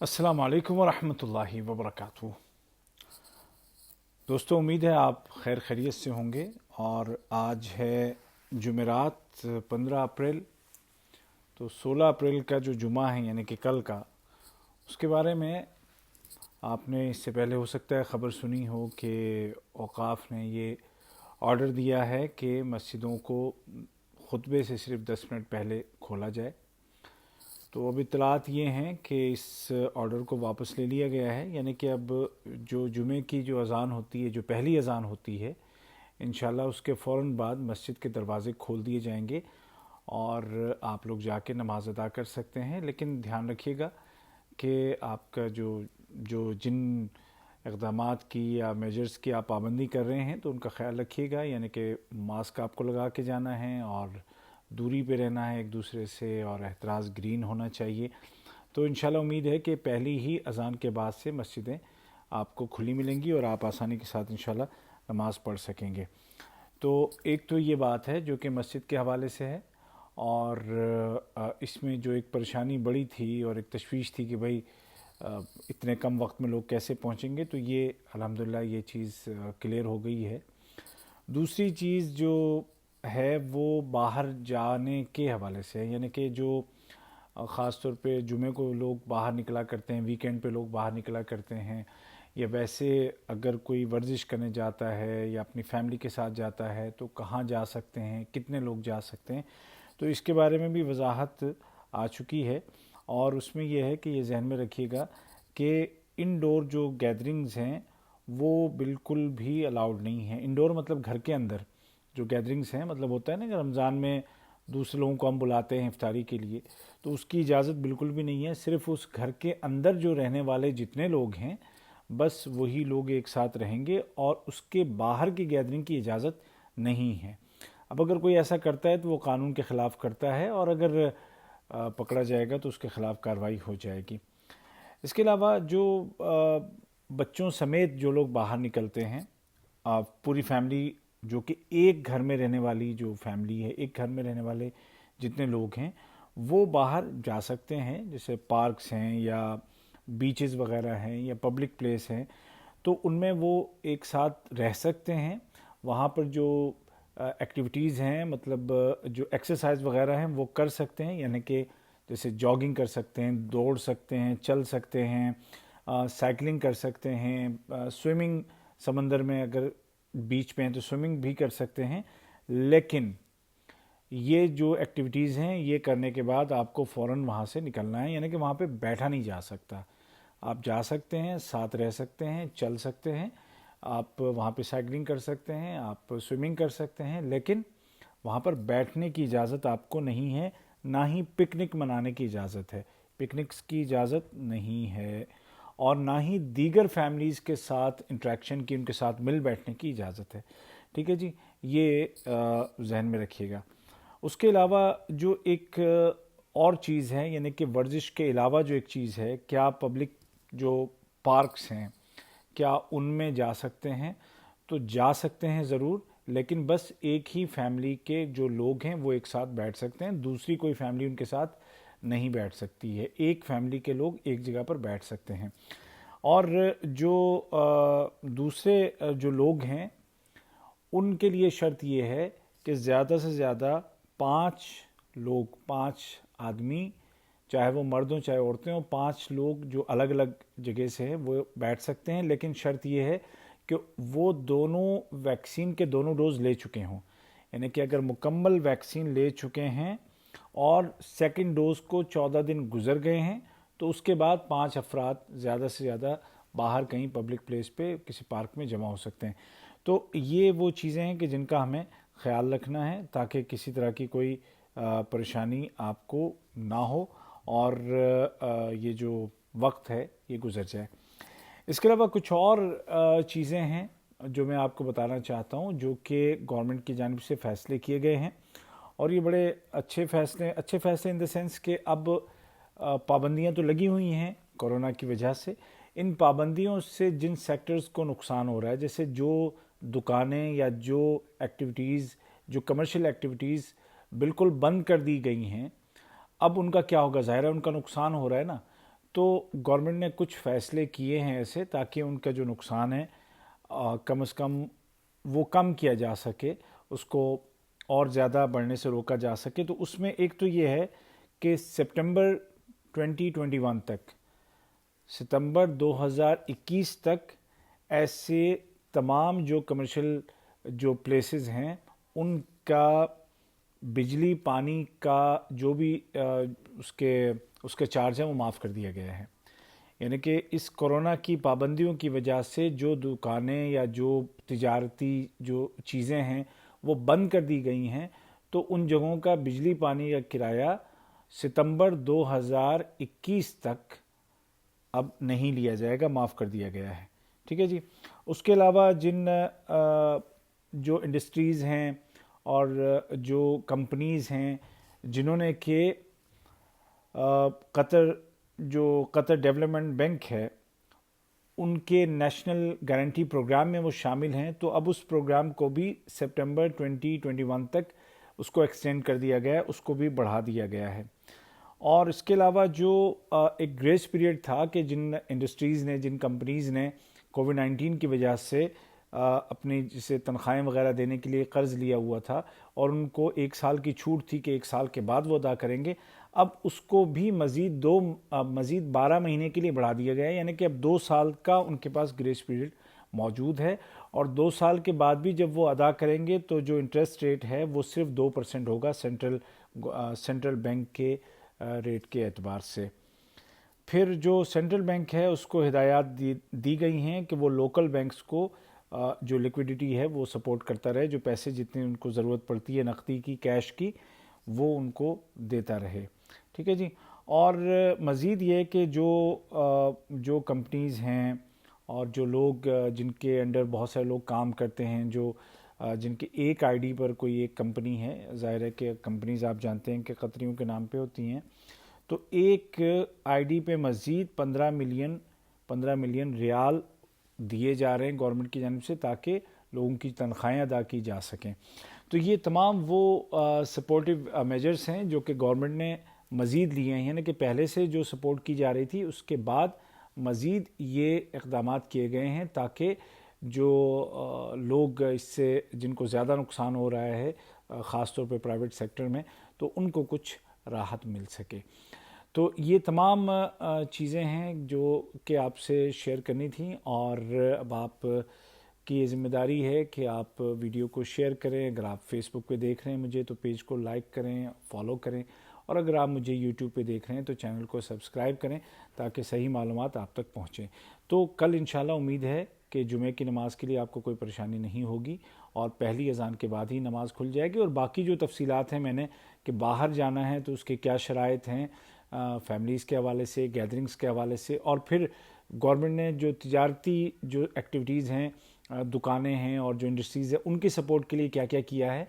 अस्सलामु अलैकुम वरहमतुल्लाहि वबरकातुहू। दोस्तों, उम्मीद है आप खैर खैरियत से होंगे। और आज है जुमेरात 15 अप्रैल। तो 16 अप्रैल का जो जुमा है यानी कि कल का, उसके बारे में आपने इससे पहले हो सकता है ख़बर सुनी हो कि औक़ाफ़ ने ये ऑर्डर दिया है कि मस्जिदों को खुतबे से सिर्फ 10 मिनट पहले खोला जाए। तो अब इत्तलात ये हैं कि इस ऑर्डर को वापस ले लिया गया है, यानी कि अब जो जुमे की जो अज़ान होती है, जो पहली अज़ान होती है, इंशाल्लाह उसके फ़ौरन बाद मस्जिद के दरवाज़े खोल दिए जाएंगे और आप लोग जाके नमाज़ अदा कर सकते हैं। लेकिन ध्यान रखिएगा कि आपका जो जो जिन इक़दामात की या मेजर्स की आप पाबंदी कर रहे हैं तो उनका ख्याल रखिएगा, यानी कि मास्क आपको लगा के जाना है और दूरी पे रहना है एक दूसरे से, और एहतराज़ ग्रीन होना चाहिए। तो इंशाल्लाह उम्मीद है कि पहली ही अज़ान के बाद से मस्जिदें आपको खुली मिलेंगी और आप आसानी के साथ इंशाल्लाह नमाज़ पढ़ सकेंगे। तो एक तो ये बात है जो कि मस्जिद के हवाले से है, और इसमें जो एक परेशानी बड़ी थी और एक तशवीश थी कि भाई इतने कम वक्त में लोग कैसे पहुंचेंगे, तो ये अल्हम्दुलिल्लाह ये चीज़ क्लियर हो गई है। दूसरी चीज़ जो है वो बाहर जाने के हवाले से है, यानी कि जो ख़ास तौर पे जुमे को लोग बाहर निकला करते हैं, वीकेंड पे लोग बाहर निकला करते हैं, या वैसे अगर कोई वर्जिश करने जाता है या अपनी फैमिली के साथ जाता है तो कहाँ जा सकते हैं, कितने लोग जा सकते हैं। तो इसके बारे में भी वजाहत आ चुकी है, और उसमें यह है कि ये जहन में रखिएगा कि इंडोर जो गैदरिंग्स हैं वो बिल्कुल भी अलाउड नहीं है। इंडोर मतलब घर के अंदर जो गैदरिंग्स हैं, मतलब होता है ना कि रमज़ान में दूसरे लोगों को हम बुलाते हैं इफ्तारी के लिए, तो उसकी इजाज़त बिल्कुल भी नहीं है। सिर्फ उस घर के अंदर जो रहने वाले जितने लोग हैं बस वही लोग एक साथ रहेंगे, और उसके बाहर की गैदरिंग की इजाज़त नहीं है। अब अगर कोई ऐसा करता है तो वो कानून के ख़िलाफ़ करता है, और अगर पकड़ा जाएगा तो उसके ख़िलाफ़ कार्रवाई हो जाएगी। इसके अलावा जो बच्चों समेत जो लोग बाहर निकलते हैं, पूरी फैमिली जो कि एक घर में रहने वाली जो फैमिली है, एक घर में रहने वाले जितने लोग हैं वो बाहर जा सकते हैं, जैसे पार्क्स हैं या बीचेस वगैरह हैं या पब्लिक प्लेस हैं, तो उनमें वो एक साथ रह सकते हैं। वहाँ पर जो एक्टिविटीज़ हैं, मतलब जो एक्सरसाइज वगैरह हैं वो कर सकते हैं, यानी कि जैसे जॉगिंग कर सकते हैं, दौड़ सकते हैं, चल सकते हैं, साइकिलिंग कर सकते हैं, स्विमिंग, समंदर में अगर बीच पे हैं तो स्विमिंग भी कर सकते हैं। लेकिन ये जो एक्टिविटीज़ हैं ये करने के बाद आपको फ़ौरन वहाँ से निकलना है, यानी कि वहाँ पे बैठा नहीं जा सकता। आप जा सकते हैं, साथ रह सकते हैं, चल सकते हैं, आप वहाँ पे साइकिलिंग कर सकते हैं, आप स्विमिंग कर सकते हैं, लेकिन वहाँ पर बैठने की इजाज़त आपको नहीं है। ना ही पिकनिक मनाने की इजाज़त है, पिकनिक्स की इजाज़त नहीं है, और ना ही दीगर फैमिलीज़ के साथ इंटरेक्शन की, उनके साथ मिल बैठने की इजाज़त है। ठीक है जी, ये जहन में रखिएगा। उसके अलावा जो एक और चीज़ है, यानी कि वर्जिश के अलावा जो एक चीज़ है, क्या पब्लिक जो पार्क्स हैं क्या उनमें जा सकते हैं? तो जा सकते हैं ज़रूर, लेकिन बस एक ही फैमिली के जो लोग हैं वो एक साथ बैठ सकते हैं, दूसरी कोई फैमिली उनके साथ नहीं बैठ सकती है। एक फैमिली के लोग एक जगह पर बैठ सकते हैं। और जो दूसरे जो लोग हैं उनके लिए शर्त ये है कि ज़्यादा से ज़्यादा 5 लोग, 5 आदमी, चाहे वो मर्द हों चाहे औरतें हों, 5 लोग जो अलग अलग जगह से हैं वो बैठ सकते हैं। लेकिन शर्त ये है कि वो दोनों वैक्सीन के दोनों डोज ले चुके हों, यानी कि अगर मुकम्मल वैक्सीन ले चुके हैं और सेकंड डोज को 14 दिन गुजर गए हैं, तो उसके बाद 5 अफराद ज़्यादा से ज़्यादा बाहर कहीं पब्लिक प्लेस पे किसी पार्क में जमा हो सकते हैं। तो ये वो चीज़ें हैं कि जिनका हमें ख्याल रखना है ताकि किसी तरह की कोई परेशानी आपको ना हो, और ये जो वक्त है ये गुजर जाए। इसके अलावा कुछ और चीज़ें हैं जो मैं आपको बताना चाहता हूँ, जो कि गवर्नमेंट की जानिब से फ़ैसले किए गए हैं, और ये बड़े अच्छे फ़ैसले इन द सेंस कि अब पाबंदियाँ तो लगी हुई हैं कोरोना की वजह से। इन पाबंदियों से जिन सेक्टर्स को नुकसान हो रहा है, जैसे जो दुकानें या जो एक्टिविटीज़, जो कमर्शियल एक्टिविटीज़ बिल्कुल बंद कर दी गई हैं, अब उनका क्या होगा? ज़ाहिर है उनका नुकसान हो रहा है ना। تو گورنمنٹ نے کچھ فیصلے کیے ہیں ایسے تاکہ ان کا جو نقصان ہے کم از کم وہ کم کیا جا سکے، اس کو اور زیادہ بڑھنے سے روکا جا سکے۔ تو اس میں ایک تو یہ ہے کہ سپٹمبر 2021 تک، ستمبر 2021 تک ایسے تمام جو کمرشل جو پلیسز ہیں ان کا بجلی پانی کا جو بھی اس کے چارج ہیں وہ معاف کر دیا گیا ہے۔ یعنی کہ اس کورونا کی پابندیوں کی وجہ سے جو دکانیں یا جو تجارتی جو چیزیں ہیں وہ بند کر دی گئی ہیں، تو ان جگہوں کا بجلی پانی کا کرایہ ستمبر 2021 تک اب نہیں لیا جائے گا، معاف کر دیا گیا ہے۔ ٹھیک ہے جی۔ اس کے علاوہ جن جو انڈسٹریز ہیں اور جو کمپنیز ہیں جنہوں نے کہ قطر ڈیولپمنٹ بینک ہے ان کے نیشنل گارنٹی پروگرام میں وہ شامل ہیں، تو اب اس پروگرام کو بھی سپٹمبر 2021 تک اس کو ایکسٹینڈ کر دیا گیا ہے، اس کو بھی بڑھا دیا گیا ہے۔ اور اس کے علاوہ جو ایک گریس پیریڈ تھا کہ جن انڈسٹریز نے، جن کمپنیز نے کووڈ-19 کی وجہ سے اپنی جسے تنخواہیں وغیرہ دینے کے لیے قرض لیا ہوا تھا اور ان کو 1 سال کی چھوٹ تھی کہ 1 سال کے بعد وہ ادا کریں گے، اب اس کو بھی مزید 12 مہینے کے لیے بڑھا دیا گیا ہے۔ یعنی کہ اب 2 سال کا ان کے پاس گریس پیریڈ موجود ہے، اور 2 سال کے بعد بھی جب وہ ادا کریں گے تو جو انٹرسٹ ریٹ ہے وہ صرف 2% ہوگا سینٹرل بینک کے ریٹ کے اعتبار سے۔ پھر جو سینٹرل بینک ہے اس کو ہدایات دی گئی ہیں کہ وہ لوکل بینکس کو جو لیکویڈیٹی ہے وہ سپورٹ کرتا رہے، جو پیسے جتنے ان کو ضرورت پڑتی ہے نقدی کی، کیش کی، وہ ان کو دیتا رہے۔ ٹھیک ہے جی۔ اور مزید یہ کہ جو کمپنیز ہیں اور جو لوگ جن کے انڈر بہت سارے لوگ کام کرتے ہیں، جن کے ایک آئی ڈی پر کوئی ایک کمپنی ہے، ظاہر ہے کہ کمپنیز آپ جانتے ہیں کہ قطریوں کے نام پہ ہوتی ہیں، تو ایک آئی ڈی پہ مزید 15 ملین ریال دیے جا رہے ہیں گورنمنٹ کی جانب سے تاکہ لوگوں کی تنخواہیں ادا کی جا سکیں۔ تو یہ تمام وہ سپورٹیو میجرز ہیں جو کہ گورنمنٹ نے مزید لیے ہیں، یعنی کہ پہلے سے جو سپورٹ کی جا رہی تھی اس کے بعد مزید یہ اقدامات کیے گئے ہیں تاکہ جو لوگ اس سے جن کو زیادہ نقصان ہو رہا ہے خاص طور پہ پرائیویٹ سیکٹر میں، تو ان کو کچھ راحت مل سکے۔ تو یہ تمام چیزیں ہیں جو کہ آپ سے شیئر کرنی تھیں، اور اب آپ کی یہ ذمہ داری ہے کہ آپ ویڈیو کو شیئر کریں۔ اگر آپ فیس بک پہ دیکھ رہے ہیں مجھے تو پیج کو لائک کریں، فالو کریں، اور اگر آپ مجھے یوٹیوب پہ دیکھ رہے ہیں تو چینل کو سبسکرائب کریں تاکہ صحیح معلومات آپ تک پہنچیں۔ تو کل انشاءاللہ امید ہے کہ جمعے کی نماز کے لیے آپ کو کوئی پریشانی نہیں ہوگی، اور پہلی اذان کے بعد ہی نماز کھل جائے گی۔ اور باقی جو تفصیلات ہیں میں نے کہ باہر جانا ہے تو اس کے کیا شرائط ہیں فیملیز کے حوالے سے، گیدرنگز کے حوالے سے، اور پھر گورنمنٹ نے جو تجارتی جو ایکٹیویٹیز ہیں، دکانیں ہیں اور جو انڈسٹریز ہیں، ان کی سپورٹ کے لیے کیا کیا کیا ہے،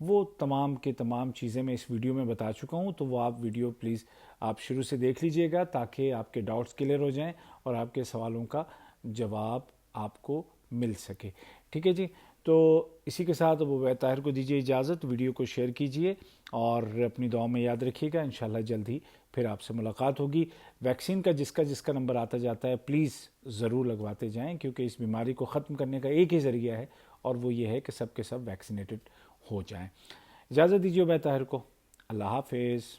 وہ تمام کے تمام چیزیں میں اس ویڈیو میں بتا چکا ہوں۔ تو وہ آپ ویڈیو پلیز آپ شروع سے دیکھ لیجئے گا تاکہ آپ کے ڈاؤٹس کلیئر ہو جائیں اور آپ کے سوالوں کا جواب آپ کو مل سکے۔ ٹھیک ہے جی۔ تو اسی کے ساتھ ابو عبید طاہر کو دیجیے اجازت، ویڈیو کو شیئر کیجیے اور اپنی دعاؤں میں یاد رکھیے گا۔ انشاءاللہ جلد ہی پھر آپ سے ملاقات ہوگی۔ ویکسین کا جس کا نمبر آتا جاتا ہے پلیز ضرور لگواتے جائیں، کیونکہ اس بیماری کو ختم کرنے کا ایک ہی ذریعہ ہے، اور وہ یہ ہے کہ سب کے سب ویکسینیٹڈ ہو جائیں۔ اجازت دیجیے عبید طاہر کو۔ اللہ حافظ۔